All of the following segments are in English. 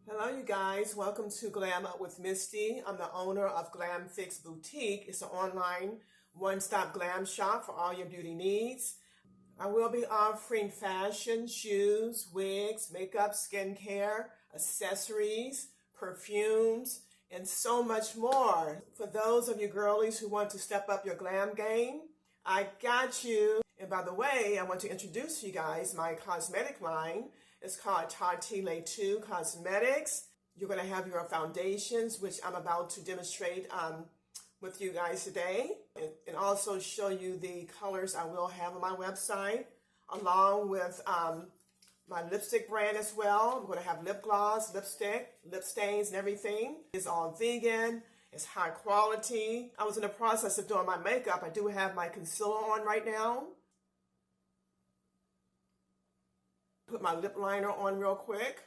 Hello you guys, welcome to Glam Up with Misty. I'm the owner of GlamFixx Boutique. It's an online one-stop glam shop for all your beauty needs. I will be offering fashion, shoes, wigs, makeup, skincare, accessories, perfumes, and so much more. For those of you girlies who want to step up your glam game, I got you. And by the way, I want to introduce you guys my cosmetic line. It's called Tartile 2 Cosmetics. You're going to have your foundations, which I'm about to demonstrate with you guys today, and also show you the colors I will have on my website, along with my lipstick brand as well. I'm going to have lip gloss, lipstick, lip stains, and everything. It's all vegan. It's high quality. I was in the process of doing my makeup. I do have my concealer on right now. Put my lip liner on real quick.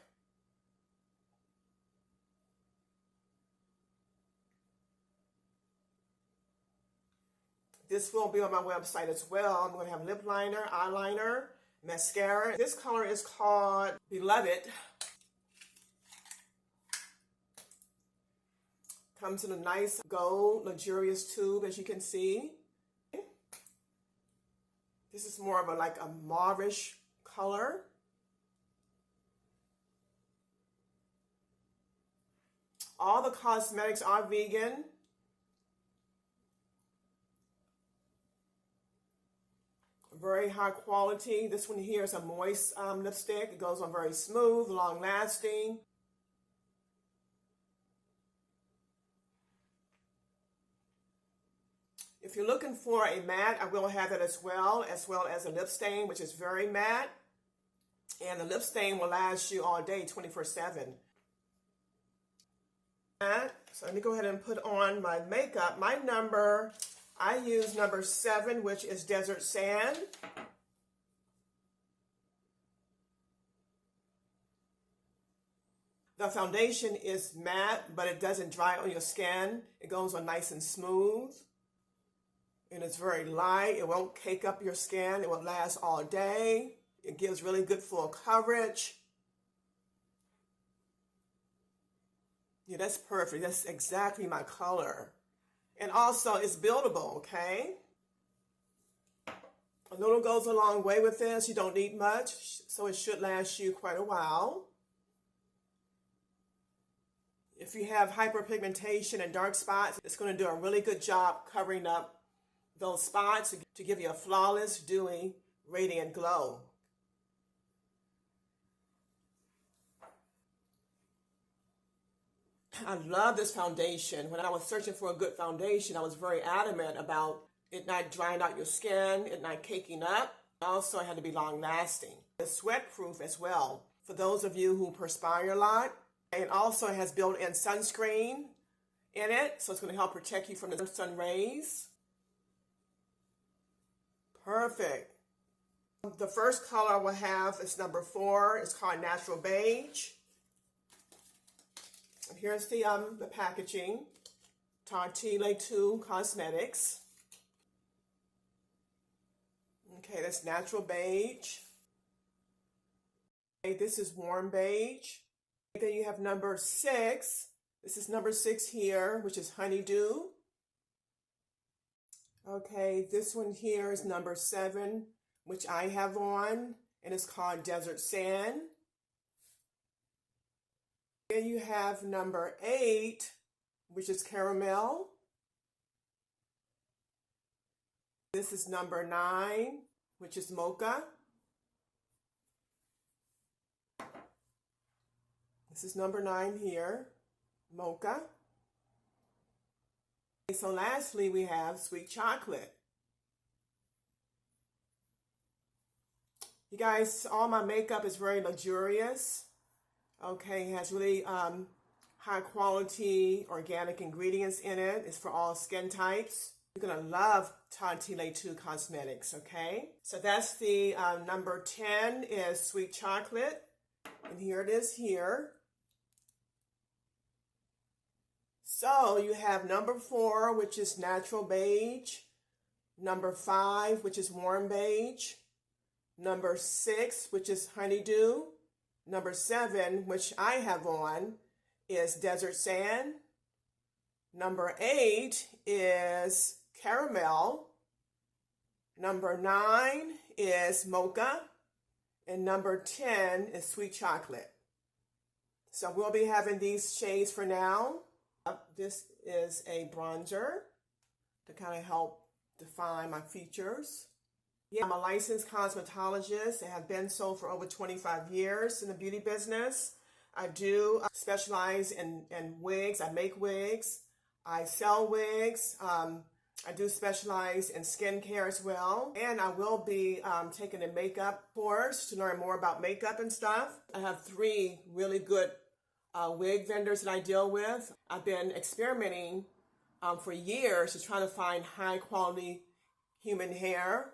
This will be on my website as well. I'm going to have lip liner, eyeliner, mascara. This color is called Beloved. Comes in a nice gold, luxurious tube, as you can see. This is more of like a mauvish color. All the cosmetics are vegan. Very high quality. This one here is a moist lipstick. It goes on very smooth, long lasting. If you're looking for a matte, I will have that as well as a lip stain, which is very matte. And the lip stain will last you all day, 24/7. So let me go ahead and put on my makeup. My number, I use number 7, which is Desert Sand. The foundation is matte, but it doesn't dry on your skin. It goes on nice and smooth. And it's very light. It won't cake up your skin. It will last all day. It gives really good full coverage. Yeah, that's perfect. That's exactly my color. And also, it's buildable, okay? A little goes a long way with this. You don't need much, so it should last you quite a while. If you have hyperpigmentation and dark spots, it's going to do a really good job covering up those spots to give you a flawless, dewy, radiant glow. I love this foundation. When I was searching for a good foundation, I was very adamant about it not drying out your skin, it not caking up. Also, it had to be long lasting. It's sweat proof as well for those of you who perspire a lot. It also has built-in sunscreen in it, so it's going to help protect you from the sun rays. Perfect. The first color I will have is number 4. It's called Natural Beige. Here's the packaging. Tartile 2 Cosmetics. Okay, that's Natural Beige. Okay, this is Warm Beige. Then you have number 6. This is number 6 here, which is Honeydew. Okay, this one here is number 7, which I have on, and it's called Desert Sand. Then you have number 8, which is Caramel. This is number 9, which is Mocha. This is number 9 here, Mocha. So lastly, we have Sweet Chocolate. You guys, all my makeup is very luxurious. Okay, it has really high quality organic ingredients in it. It's for all skin types. You're gonna love Tartile 2 Cosmetics, okay? So that's the number 10 is Sweet Chocolate. And here it is here. So you have number 4, which is Natural Beige. Number 5, which is Warm Beige. Number 6, which is Honeydew. Number 7, which I have on, is Desert Sand. Number 8 is Caramel. Number 9 is Mocha. And number 10 is Sweet Chocolate. So we'll be having these shades for now. This is a bronzer to kind of help define my features. Yeah, I'm a licensed cosmetologist and have been so for over 25 years in the beauty business. I do specialize in wigs. I make wigs. I sell wigs. I do specialize in skincare as well. And I will be taking a makeup course to learn more about makeup and stuff. I have 3 really good wig vendors that I deal with. I've been experimenting for years to try to find high quality human hair.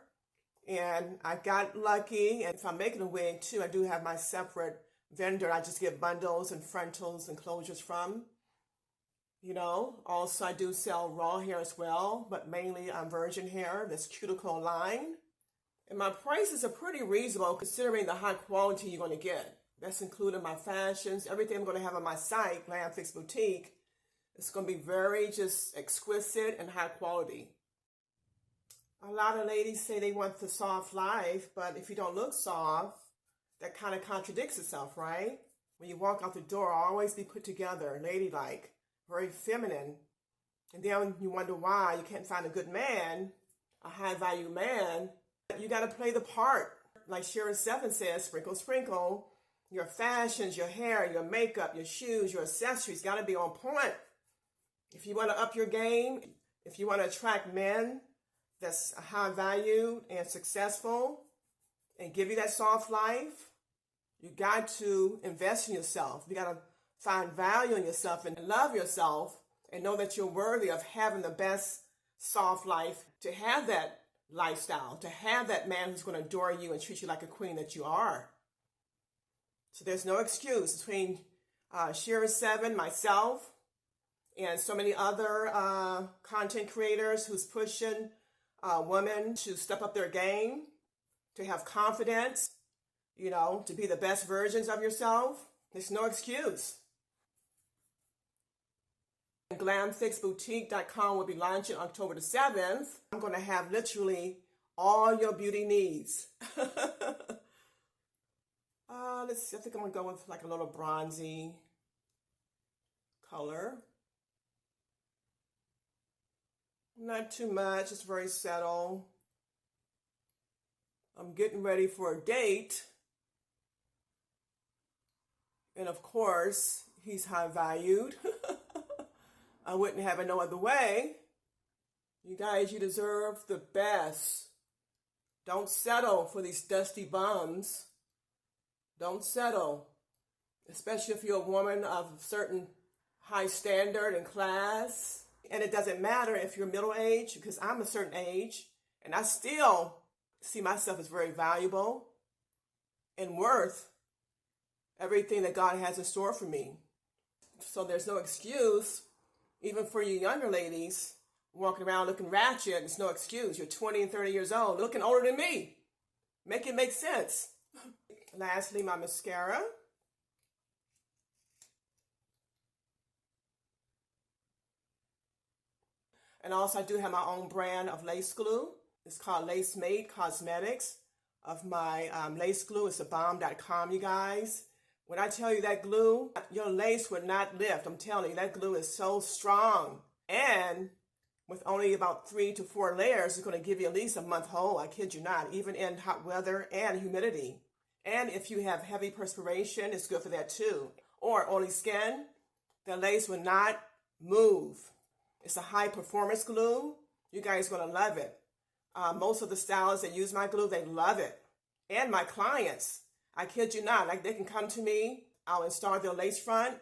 And I got lucky, and if I'm making a wig too, I do have my separate vendor. I just get bundles and frontals and closures from. You know, also I do sell raw hair as well, but mainly virgin hair, this cuticle line. And my prices are pretty reasonable considering the high quality you're going to get. That's including my fashions, everything I'm going to have on my site, GlamFixx Boutique. It's going to be very just exquisite and high quality. A lot of ladies say they want the soft life, but if you don't look soft, that kind of contradicts itself, right? When you walk out the door, always be put together, ladylike, very feminine. And then you wonder why you can't find a good man, a high value man. You got to play the part. Like Sharon 7 says, sprinkle, sprinkle. Your fashions, your hair, your makeup, your shoes, your accessories got to be on point. If you want to up your game, if you want to attract men that's high value and successful and give you that soft life, you got to invest in yourself. You got to find value in yourself and love yourself and know that you're worthy of having the best soft life, to have that lifestyle, to have that man who's going to adore you and treat you like a queen that you are. So there's no excuse between Sharon 7, myself, and so many other content creators who's pushing women to step up their game, to have confidence, you know, to be the best versions of yourself. There's no excuse. GlamFixBoutique.com will be launching October the 7th. I'm going to have literally all your beauty needs. Let's see, I think I'm going to go with like a little bronzy color. Not too much, it's very subtle. I'm getting ready for a date. And of course, he's high valued. I wouldn't have it no other way. You guys, you deserve the best. Don't settle for these dusty bums. Don't settle. Especially if you're a woman of a certain high standard and class. And it doesn't matter if you're middle age, because I'm a certain age, and I still see myself as very valuable and worth everything that God has in store for me. So there's no excuse, even for you younger ladies walking around looking ratchet. There's no excuse. You're 20 and 30 years old, looking older than me. Make it make sense. Lastly, my mascara. And also I do have my own brand of lace glue. It's called Lace Mate Cosmetics. Of my lace glue, it's abomb.com, you guys. When I tell you that glue, your lace would not lift. I'm telling you, that glue is so strong. And with only about 3 to 4 layers, it's going to give you at least a month whole. I kid you not, even in hot weather and humidity. And if you have heavy perspiration, it's good for that too. Or oily skin, the lace will not move. It's a high performance glue. You guys are going to love it. Most of the stylists that use my glue, they love it. And my clients, I kid you not, like they can come to me, I'll install their lace front,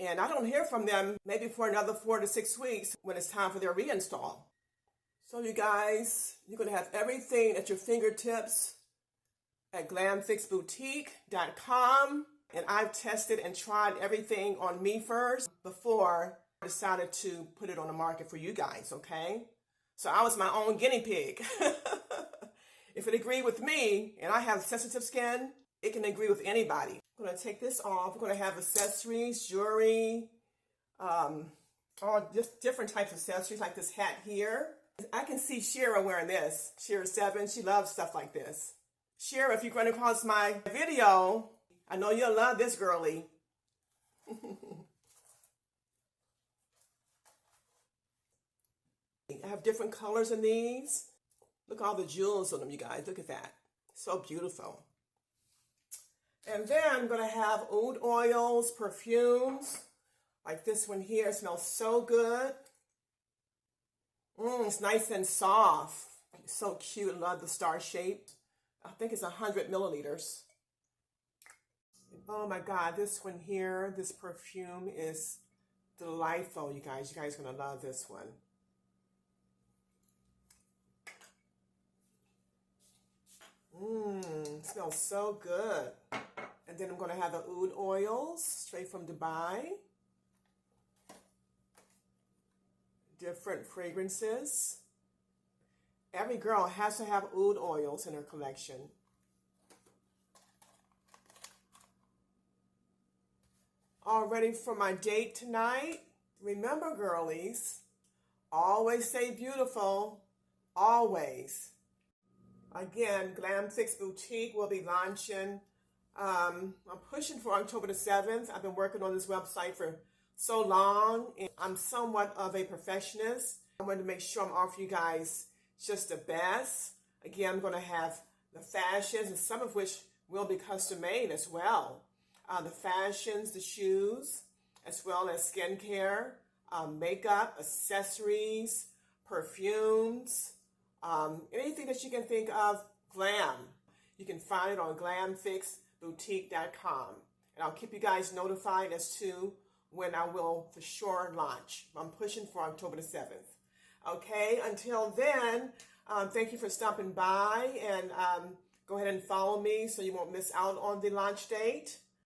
and I don't hear from them maybe for another 4 to 6 weeks when it's time for their reinstall. So you guys, you're going to have everything at your fingertips at GlamFixBoutique.com. And I've tested and tried everything on me first before I decided to put it on the market for you guys, okay? So I was my own guinea pig. If it agreed with me, and I have sensitive skin, it can agree with anybody. I'm going to take this off. We're going to have accessories, jewelry, all just different types of accessories, like this hat here. I can see Shira wearing this. Shira 7, she loves stuff like this. Shira, if you run across my video, I know you'll love this girly. I have different colors in these. Look at all the jewels on them, you guys. Look at that. So beautiful. And then I'm going to have oud oils, perfumes, like this one here. It smells so good. It's nice and soft. So cute. I love the star shape. I think it's 100 milliliters. Oh my God, this one here, this perfume is delightful, you guys. You guys are going to love this one. Smells so good. And then I'm going to have the oud oils straight from Dubai. Different fragrances. Every girl has to have oud oils in her collection. All ready for my date tonight? Remember, girlies, always stay beautiful. Always. Again, GlamFixx Boutique will be launching. I'm pushing for October the 7th. I've been working on this website for so long, and I'm somewhat of a perfectionist. I wanted to make sure I'm offering you guys just the best. Again, I'm going to have the fashions, and some of which will be custom made as well. The fashions, the shoes, as well as skincare, makeup, accessories, perfumes, anything that you can think of, glam. You can find it on GlamFixxBoutique.com. And I'll keep you guys notified as to when I will for sure launch. I'm pushing for October the 7th. Okay, until then, thank you for stopping by, and go ahead and follow me so you won't miss out on the launch date.